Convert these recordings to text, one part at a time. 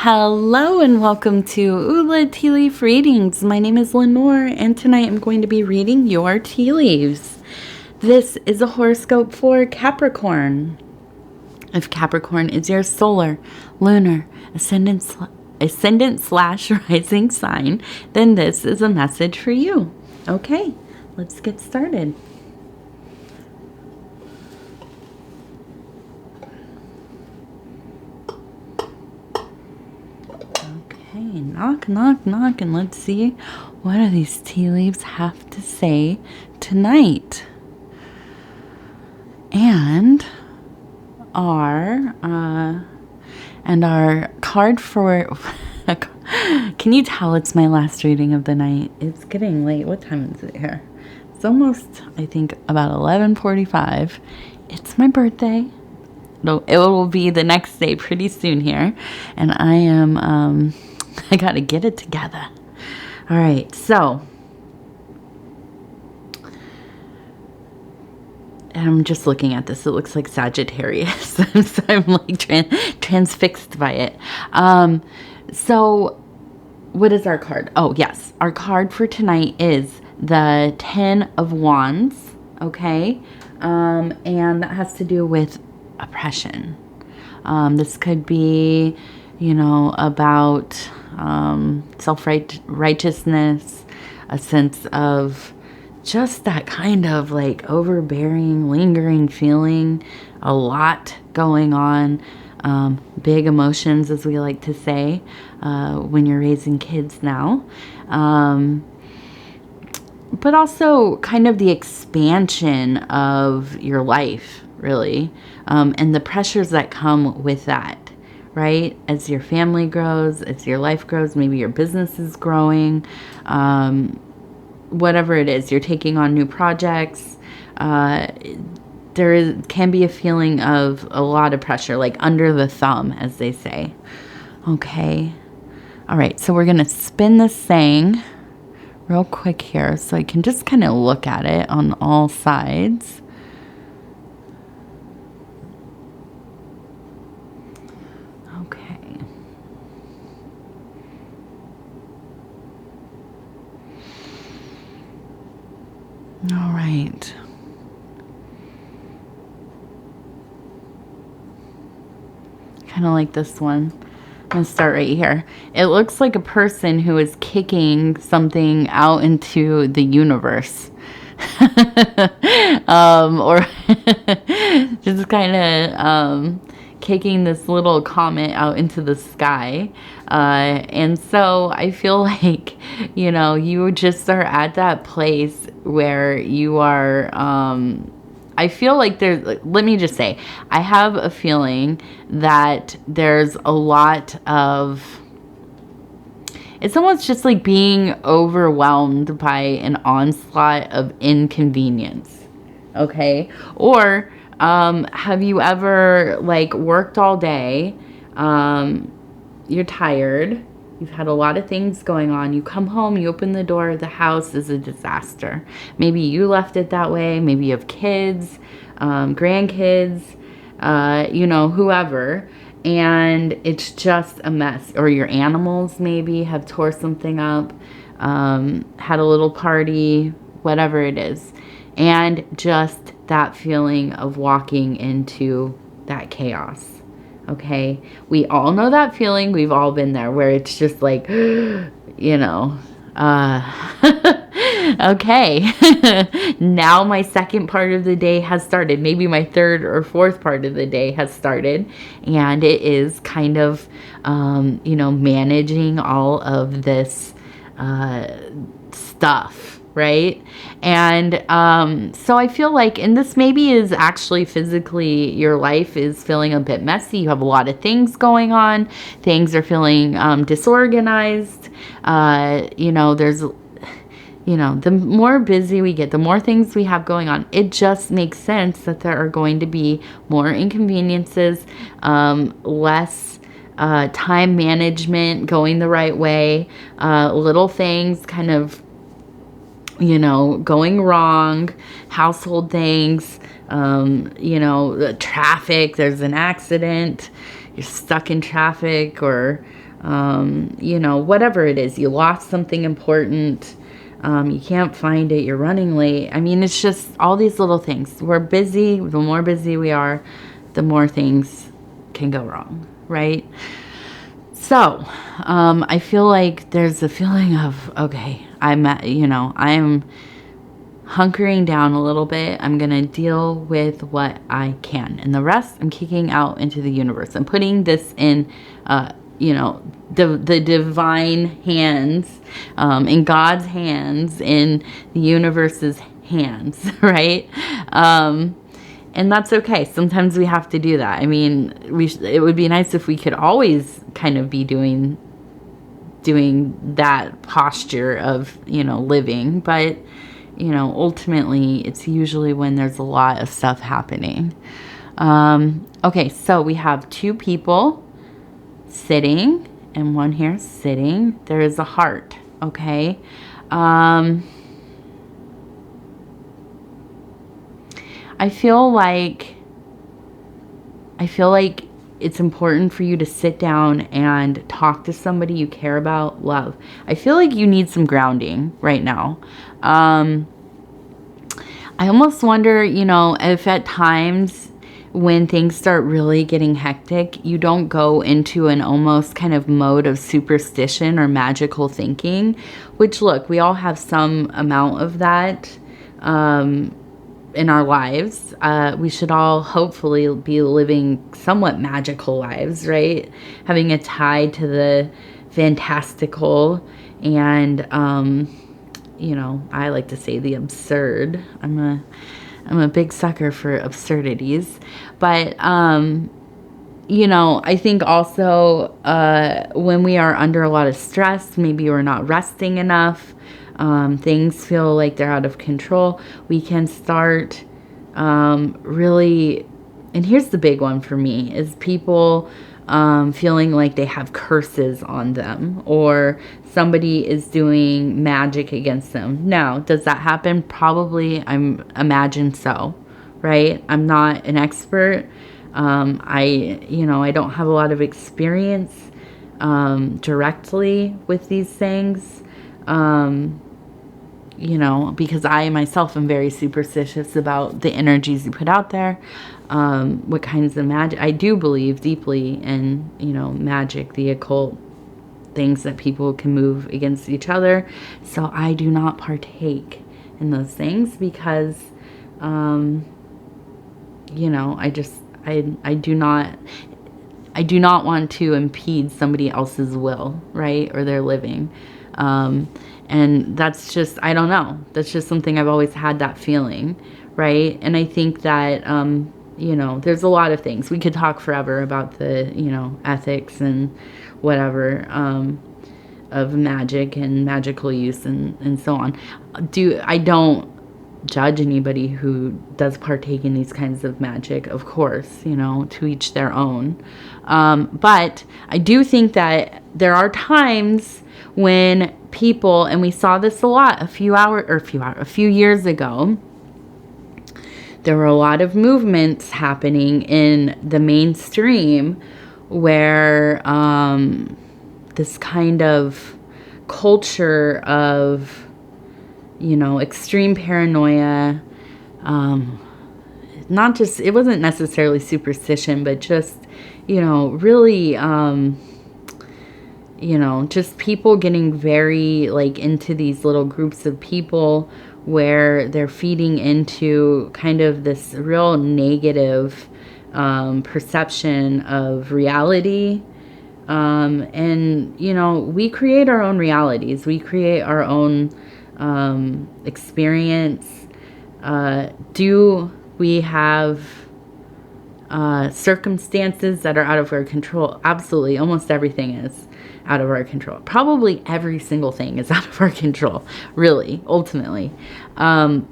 Hello and welcome to Ula Tea Leaf Readings. My name is Lenor and tonight I'm going to be reading your tea leaves. This is a horoscope for Capricorn. If Capricorn is your solar, lunar, ascendant/rising sign, then this is a message for you. Okay, let's get started. Okay, knock, knock, knock, and let's see what do these tea leaves have to say tonight. And our card for can you tell it's my last reading of the night? It's getting late. What time is it here? It's almost, I think, about 11:45. It's my birthday. It will be the next day pretty soon here, and I am I gotta get it together. All right, so I'm just looking at this. It looks like Sagittarius. So I'm like transfixed by it. So what is our card? Oh, yes. Our card for tonight is the 10 of Wands. Okay. And that has to do with oppression. This could be, about self-righteousness, a sense of just that kind of like overbearing, lingering feeling, a lot going on, big emotions, as we like to say, when you're raising kids now. But also kind of the expansion of your life, really, and the pressures that come with that. Right? As your family grows, as your life grows, maybe your business is growing, whatever it is, you're taking on new projects. Can be a feeling of a lot of pressure, like under the thumb, as they say. Okay. All right. So we're going to spin this thing real quick here so I can just kind of look at it on all sides. All right. Kind of like this one. I'm going to start right here. It looks like a person who is kicking something out into the universe. Or just kind of kicking this little comet out into the sky. And so I feel like, you just are at that place where you are, I feel like let me just say, I have a feeling that there's a lot of, it's almost just like being overwhelmed by an onslaught of inconvenience. Okay. Or, have you ever like worked all day? You're tired. You've had a lot of things going on. You come home, you open the door, the house is a disaster. Maybe you left it that way. Maybe you have kids, grandkids, whoever. And it's just a mess. Or your animals maybe have tore something up, had a little party, whatever it is. And just that feeling of walking into that chaos. Okay, we all know that feeling. We've all been there where it's just like, okay, now my second part of the day has started. Maybe my third or fourth part of the day has started. And it is kind of, managing all of this stuff. Right? And so I feel like, and this maybe is actually physically, your life is feeling a bit messy. You have a lot of things going on. Things are feeling disorganized. There's, the more busy we get, the more things we have going on. It just makes sense that there are going to be more inconveniences, less time management going the right way, little things kind of going wrong, household things, the traffic, there's an accident, you're stuck in traffic, or, you know, whatever it is. You lost something important. You can't find it. You're running late. I mean, it's just all these little things. We're busy. The more busy we are, the more things can go wrong, right? So, I feel like there's a feeling of, okay, I'm hunkering down a little bit. I'm going to deal with what I can. And the rest, I'm kicking out into the universe. I'm putting this in, you know, the divine hands, in God's hands, in the universe's hands, right? And that's okay. Sometimes we have to do that. I mean, it would be nice if we could always kind of be doing that posture of, you know, living. But, you know, ultimately, it's usually when there's a lot of stuff happening. Okay, so we have 2 people sitting and one here sitting. There is a heart, okay? I feel like it's important for you to sit down and talk to somebody you care about, love. I feel like you need some grounding right now. I almost wonder, you know, if at times when things start really getting hectic, you don't go into an almost kind of mode of superstition or magical thinking, which, look, we all have some amount of that. In our lives, we should all hopefully be living somewhat magical lives, right? Having a tie to the fantastical and, you know, I like to say the absurd. I'm a big sucker for absurdities, but, you know, I think also, when we are under a lot of stress, maybe we're not resting enough, things feel like they're out of control, we can start really, and here's the big one for me, is people feeling like they have curses on them, or somebody is doing magic against them. Now, does that happen? Probably, imagine so, right? I'm not an expert. I don't have a lot of experience directly with these things. You know, because I myself am very superstitious about the energies you put out there, what kinds of magic. I do believe deeply in, you know, magic, the occult, things that people can move against each other. So I do not partake in those things because, you know, I do not want to impede somebody else's will, right, or their living. And that's just, I don't know. That's just something I've always had, that feeling, right? And I think that, you know, there's a lot of things. We could talk forever about the, you know, ethics and whatever, of magic and magical use and so on. I don't judge anybody who does partake in these kinds of magic, of course, you know, to each their own. But I do think that there are times when people, and we saw this a lot a few years ago, there were a lot of movements happening in the mainstream where this kind of culture of, you know, extreme paranoia, not just, it wasn't necessarily superstition, but just, you know, really, you know, just people getting very, like, into these little groups of people where they're feeding into kind of this real negative perception of reality. And, you know, we create our own realities. We create our own experience. Do we have circumstances that are out of our control? Absolutely. Almost everything is out of our control. Probably every single thing is out of our control, really, ultimately. Are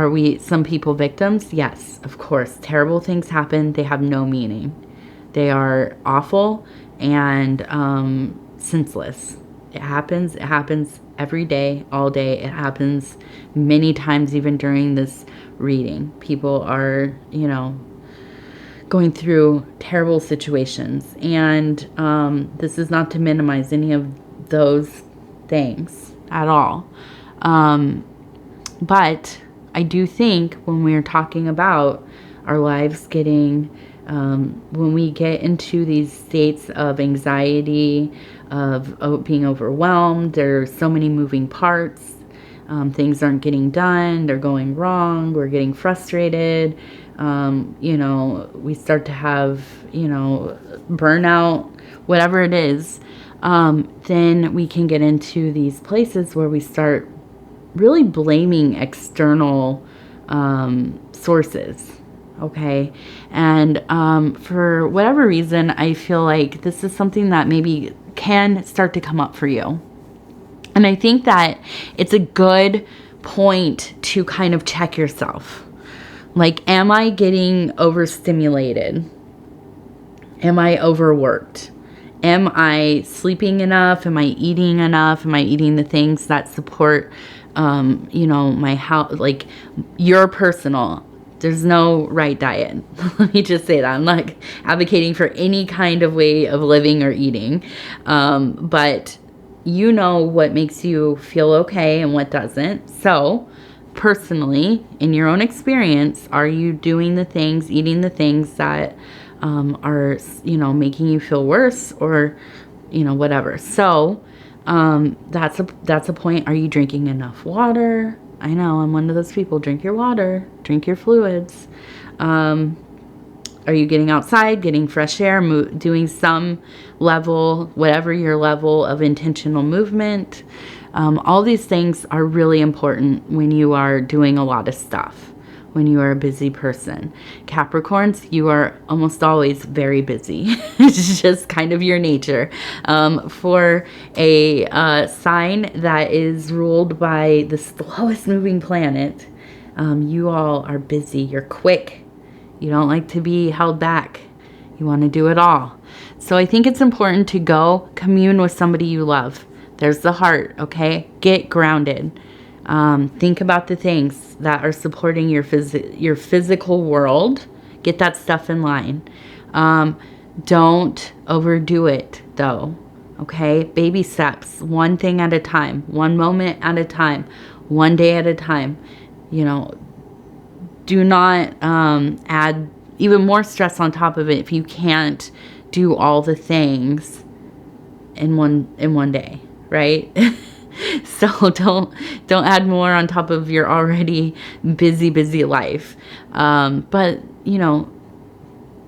we some people victims? Yes, of course. Terrible things happen. They have no meaning. They are awful and senseless. It happens every day, all day. It happens many times, even during this reading. People are, you know, going through terrible situations. And this is not to minimize any of those things at all. But I do think when we're talking about our lives getting, when we get into these states of anxiety, of being overwhelmed, there's so many moving parts. Things aren't getting done. They're going wrong. We're getting frustrated. We start to have, burnout, whatever it is. Then we can get into these places where we start really blaming external sources. Okay. And for whatever reason, I feel like this is something that maybe can start to come up for you. And I think that it's a good point to kind of check yourself. Like, am I getting overstimulated? Am I overworked? Am I sleeping enough? Am I eating enough? Am I eating the things that support, my health, like your personal? There's no right diet. Let me just say that. I'm not advocating for any kind of way of living or eating. But you know what makes you feel okay and what doesn't. So personally, in your own experience, are you doing the things, eating the things that are, making you feel worse or, whatever. So that's a point. Are you drinking enough water? I know I'm one of those people. Drink your water, drink your fluids. Are you getting outside, getting fresh air, doing some level, whatever your level of intentional movement? All these things are really important when you are doing a lot of stuff, when you are a busy person. Capricorns, you are almost always very busy. It's just kind of your nature. For a sign that is ruled by the slowest moving planet, you all are busy. You're quick. You don't like to be held back. You want to do it all. So I think it's important to go commune with somebody you love. There's the heart, okay? Get grounded. Think about the things that are supporting your physical world. Get that stuff in line. Don't overdo it, though, okay? Baby steps, one thing at a time, one moment at a time, one day at a time. Do not add even more stress on top of it if you can't do all the things in one day, right? So don't add more on top of your already busy life. But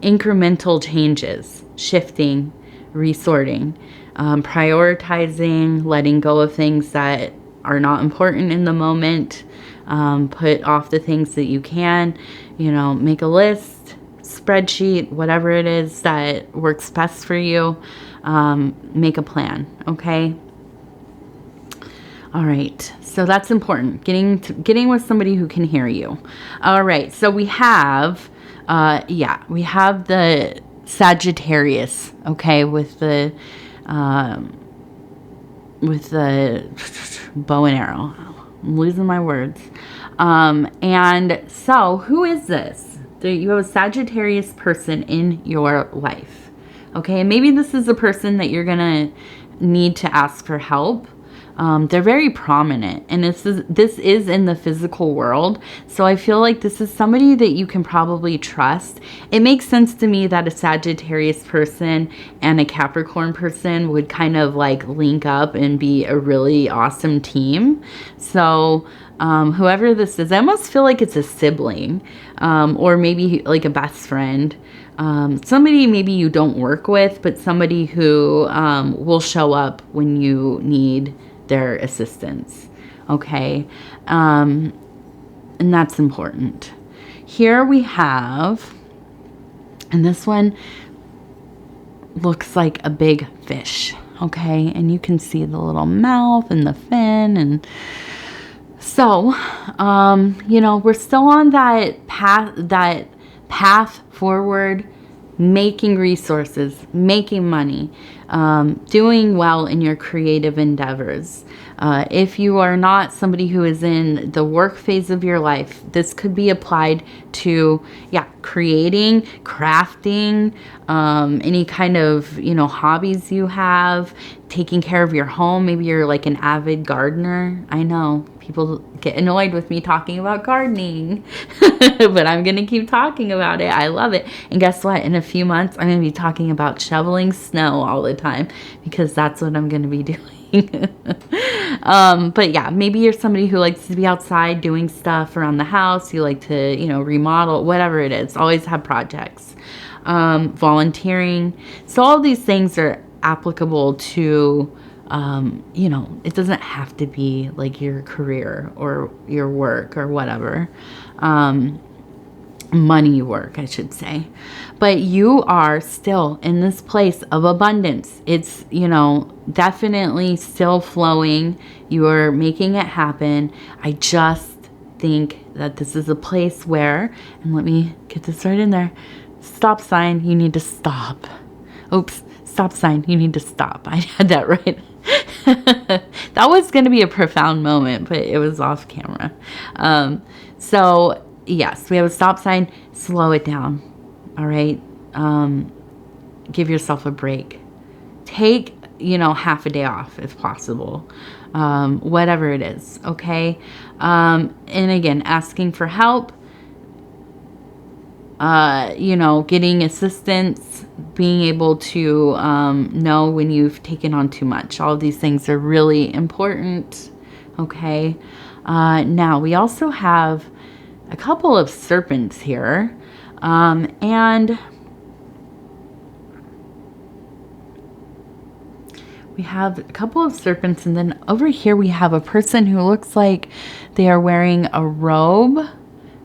incremental changes, shifting, resorting, prioritizing, letting go of things that are not important in the moment. Put off the things that you can, make a list, spreadsheet, whatever it is that works best for you. Make a plan. Okay. All right. So that's important. Getting with somebody who can hear you. All right. So we have, we have the Sagittarius. Okay. With the bow and arrow. I'm losing my words. And so who is this? You have a Sagittarius person in your life. Okay. And maybe this is a person that you're going to need to ask for help. They're very prominent, and this is in the physical world. So I feel like this is somebody that you can probably trust. It makes sense to me that a Sagittarius person and a Capricorn person would kind of like link up and be a really awesome team. So whoever this is, I almost feel like it's a sibling, or maybe like a best friend. Somebody maybe you don't work with, but somebody who will show up when you need their assistance. Okay. And that's important. Here we have, and this one looks like a big fish. Okay. And you can see the little mouth and the fin. And so, we're still on that path forward making resources, making money, doing well in your creative endeavors. If you are not somebody who is in the work phase of your life, this could be applied to, creating, crafting, any kind of, hobbies you have, taking care of your home. Maybe you're like an avid gardener. I know people get annoyed with me talking about gardening, but I'm going to keep talking about it. I love it. And guess what? In a few months, I'm going to be talking about shoveling snow all the time because that's what I'm going to be doing. But yeah, maybe you're somebody who likes to be outside doing stuff around the house. You like to, remodel, whatever it is. Always have projects. Volunteering. So all these things are applicable to, it doesn't have to be like your career or your work or whatever. Money work, I should say. But you are still in this place of abundance. It's, definitely still flowing. You are making it happen. I just think that this is a place where, and let me get this right in there, stop sign, you need to stop. Oops, stop sign, you need to stop. I had that right. That was going to be a profound moment, but it was off camera. So yes, we have a stop sign. Slow it down. All right. Give yourself a break. Take, half a day off if possible. Whatever it is. Okay. And again, asking for help, getting assistance, being able to know when you've taken on too much. All of these things are really important. Okay. Now we also have a couple of serpents here, and we have a couple of serpents, and then over here we have a person who looks like they are wearing a robe,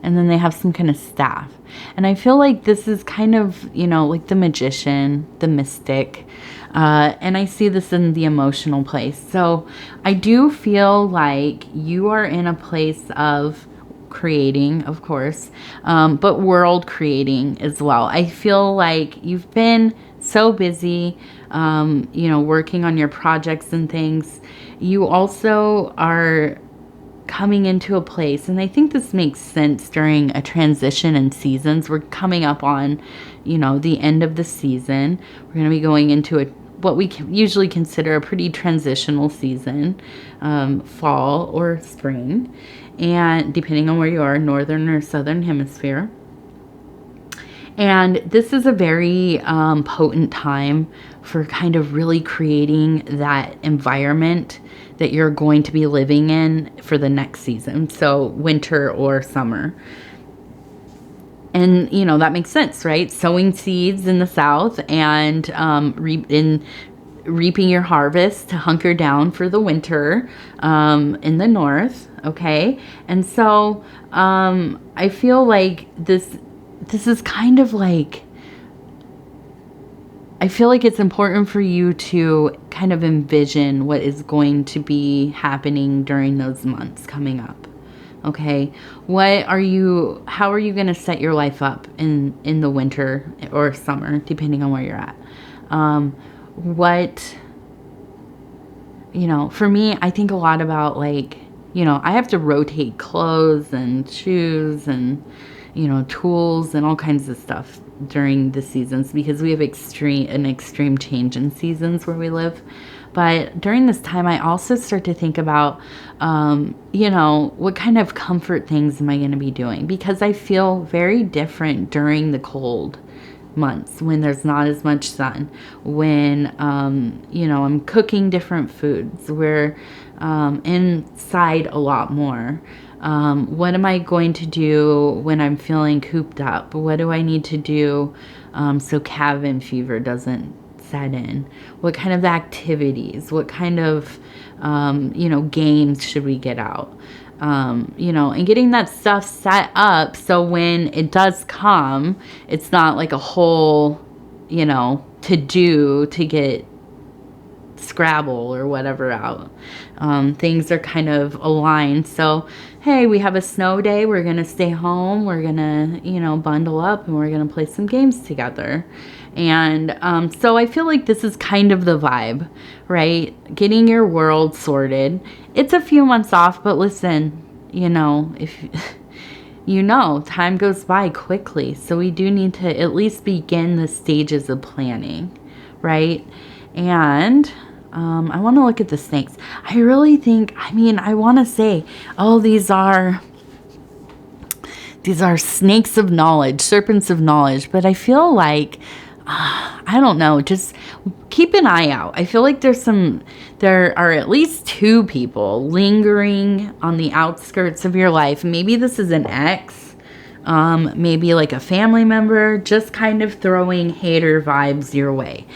and then they have some kind of staff. And I feel like this is kind of, like the magician, the mystic, and I see this in the emotional place. So I do feel like you are in a place of creating, of course, but world creating as well. I feel like you've been so busy, working on your projects and things. You also are coming into a place, and I think this makes sense during a transition in seasons. We're coming up on, the end of the season. We're going to be going into what we usually consider a pretty transitional season, fall or spring. And depending on where you are, northern or southern hemisphere. And this is a very potent time for kind of really creating that environment that you're going to be living in for the next season. So winter or summer. And, that makes sense, right? Sowing seeds in the south and reaping your harvest to hunker down for the winter in the north. Okay. And so I feel like this is kind of like, I feel like it's important for you to kind of envision what is going to be happening during those months coming up. Okay. How are you going to set your life up in the winter or summer, depending on where you're at? For me, I think a lot about like, I have to rotate clothes and shoes and, tools and all kinds of stuff during the seasons because we have an extreme change in seasons where we live. But during this time, I also start to think about, what kind of comfort things am I going to be doing? Because I feel very different during the cold months when there's not as much sun, when, I'm cooking different foods. We're inside a lot more. What am I going to do when I'm feeling cooped up? What do I need to do so cabin fever doesn't set in? What kind of activities? What kind of, games should we get out? And getting that stuff set up so when it does come, it's not like a whole, to do to get Scrabble or whatever out. Things are kind of aligned. So, hey, we have a snow day. We're going to stay home. We're going to, bundle up and we're going to play some games together. And so I feel like this is kind of the vibe, right? Getting your world sorted. It's a few months off, but listen, if time goes by quickly. So we do need to at least begin the stages of planning, right? And I want to look at the snakes. I really think, I want to say, oh, these are snakes of knowledge, serpents of knowledge. But I feel like, I don't know, just keep an eye out. I feel like there are at least 2 people lingering on the outskirts of your life. Maybe this is an ex, maybe like a family member, just kind of throwing hater vibes your way.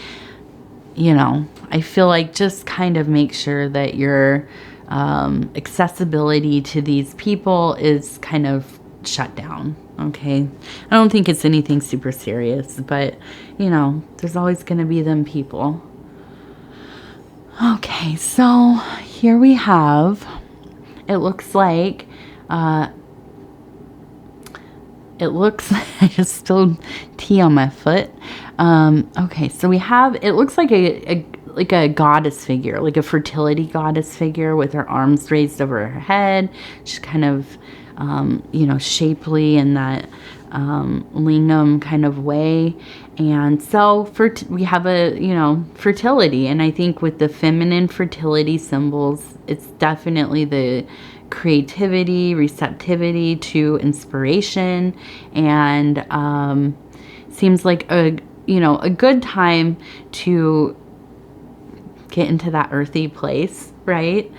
I feel like just kind of make sure that your accessibility to these people is kind of shut down. Okay. I don't think it's anything super serious, but there's always going to be them people. Okay. So here we have, it looks like, I just spilled tea on my foot. Okay. So we have, it looks like a goddess figure, like a fertility goddess figure with her arms raised over her head. She's kind of, shapely in that lingam kind of way. And so we have fertility. And I think with the feminine fertility symbols, it's definitely the creativity, receptivity to inspiration, and seems like a good time to get into that earthy place, right?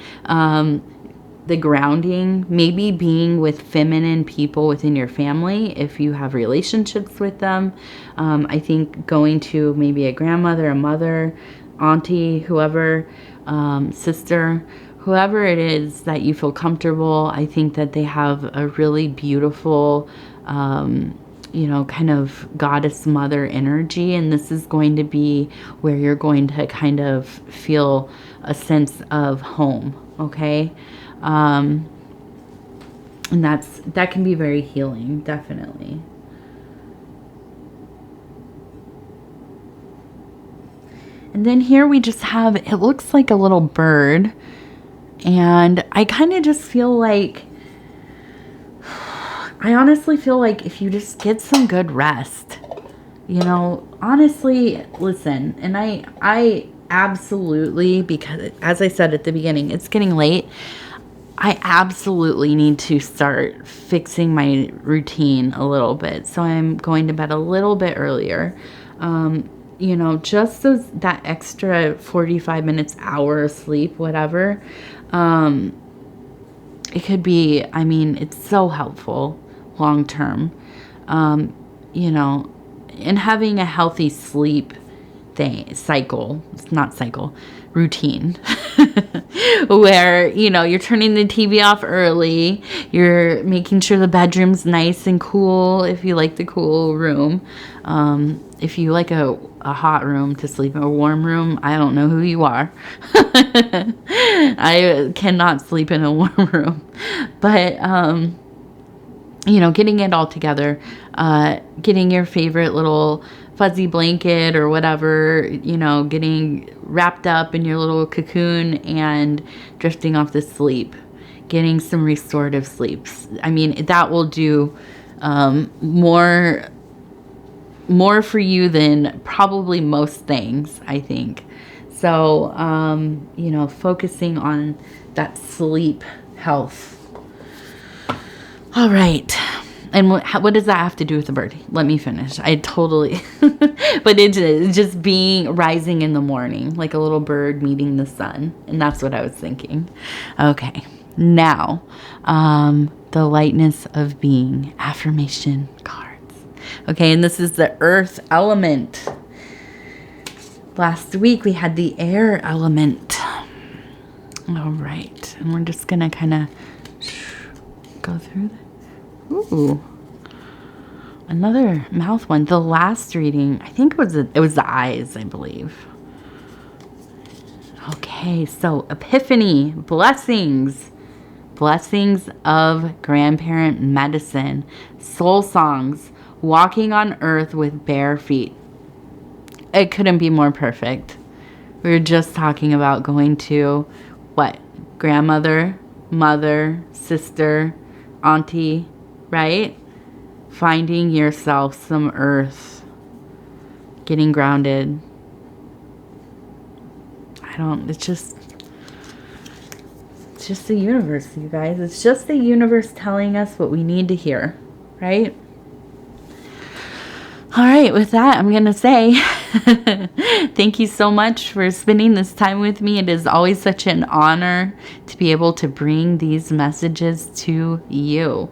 The grounding, maybe being with feminine people within your family if you have relationships with them. I think going to maybe a grandmother, a mother, auntie, whoever, sister, whoever it is that you feel comfortable. I think that they have a really beautiful, kind of goddess mother energy. And this is going to be where you're going to kind of feel a sense of home. Okay. And that can be very healing, definitely. And then here we just have, it looks like a little bird. And I kind of just feel like, I honestly feel like if you just get some good rest, honestly, listen, and I absolutely, because as I said at the beginning, it's getting late. I absolutely need to start fixing my routine a little bit. So I'm going to bed a little bit earlier. Just that extra 45 minutes, hour of sleep, whatever. It could be, it's so helpful long term. And having a healthy sleep routine where you're turning the TV off early, you're making sure the bedroom's nice and cool if you like the cool room, if you like a hot room to sleep in, a warm room, I don't know who you are. I cannot sleep in a warm room, but getting it all together, getting your favorite little fuzzy blanket or whatever, getting wrapped up in your little cocoon and drifting off to sleep, getting some restorative sleeps. That will do more for you than probably most things, I think. So, focusing on that sleep health. All right. And what does that have to do with the bird? Let me finish. I totally, but it's just rising in the morning, like a little bird meeting the sun. And that's what I was thinking. Okay. Now, the lightness of being, affirmation cards. Okay. And this is the earth element. Last week we had the air element. All right. And we're just going to kind of go through that. Ooh, another mouth one. The last reading, I think it was the eyes, I believe. Okay, so epiphany, blessings. Blessings of grandparent medicine, soul songs, walking on earth with bare feet. It couldn't be more perfect. We were just talking about going to what? Grandmother, mother, sister, auntie, right? Finding yourself some earth, getting grounded. It's just the universe, you guys. It's just the universe telling us what we need to hear, right? All right, with that, I'm going to say thank you so much for spending this time with me. It is always such an honor to be able to bring these messages to you.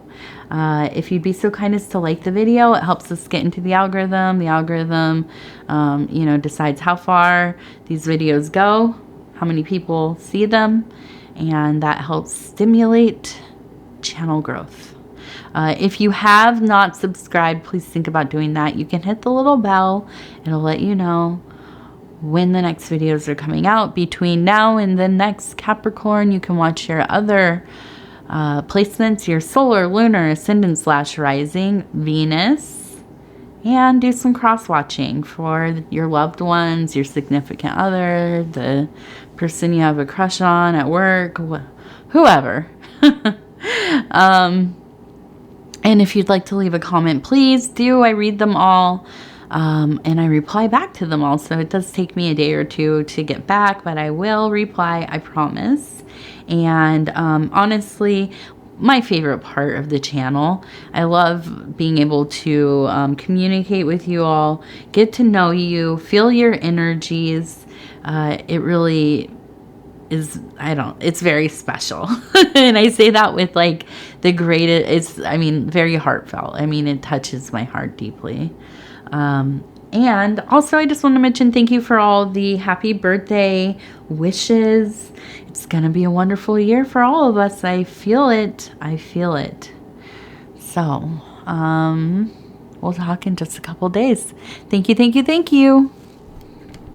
If you'd be so kind as to like the video, it helps us get into the algorithm. The algorithm, decides how far these videos go, how many people see them, and that helps stimulate channel growth. If you have not subscribed, please think about doing that. You can hit the little bell. It'll let you know when the next videos are coming out. Between now and the next Capricorn, you can watch your other placements, your solar, lunar, ascendant / rising, Venus, and do some cross-watching for your loved ones, your significant other, the person you have a crush on at work, whoever. And if you'd like to leave a comment, please do. I read them all, and I reply back to them all. So it does take me a day or two to get back, but I will reply, I promise. And honestly, my favorite part of the channel, I love being able to communicate with you all, get to know you, feel your energies. It really is, it's very special. And I say that with like the greatest, very heartfelt. It touches my heart deeply. And also I just want to mention thank you for all the happy birthday wishes. It's going to be a wonderful year for all of us. I feel it. So, we'll talk in just a couple days. Thank you.